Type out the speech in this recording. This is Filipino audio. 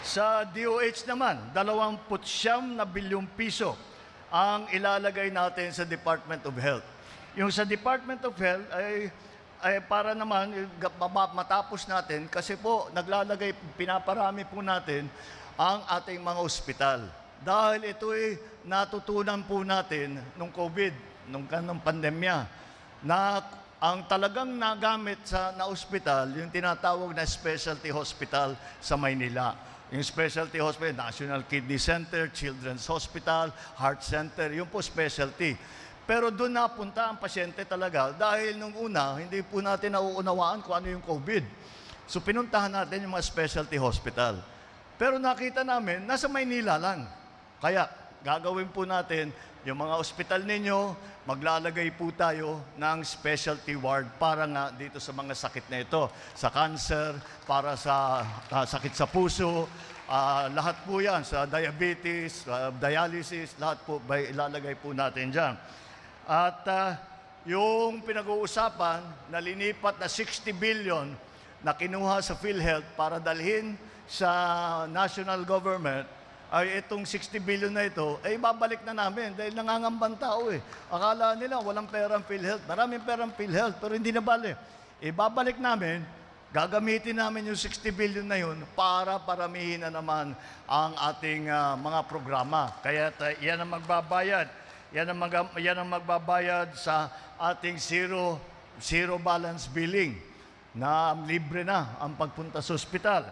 Sa DOH naman, 29 na bilyong piso ang ilalagay natin sa Department of Health. Yung sa Department of Health ay para naman matapos natin kasi po pinaparami po natin ang ating mga ospital. Dahil ito ay natutunan po natin nung COVID, nung pandemya, na ang talagang nagamit na ospital, yung tinatawag na specialty hospital sa Maynila. Yung specialty hospital, National Kidney Center, Children's Hospital, Heart Center, yung po specialty. Pero doon napunta ang pasyente talaga dahil nung una, hindi po natin nauunawaan kung ano yung COVID. So pinuntahan natin yung mga specialty hospital. Pero nakita namin, nasa Maynila lang. Kaya gagawin po natin yung mga ospital ninyo, maglalagay po tayo ng specialty ward para nga dito sa mga sakit na ito. Sa cancer, para sa sakit sa puso, lahat po yan, sa diabetes, dialysis, lahat po ilalagay po natin dyan. At yung pinag-uusapan na linipat na 60 billion na kinuha sa PhilHealth para dalhin sa national government, ay itong 60 billion na ito, ay babalik na namin dahil nangangambang tao eh. Akala nila walang perang PhilHealth. Maraming perang PhilHealth pero hindi na bali. Ibabalik namin, gagamitin namin yung 60 billion na yun para paramihin na naman ang ating mga programa. Kaya yan ang magbabayad. Yan ang magbabayad sa ating zero balance billing na libre na ang pagpunta sa ospital.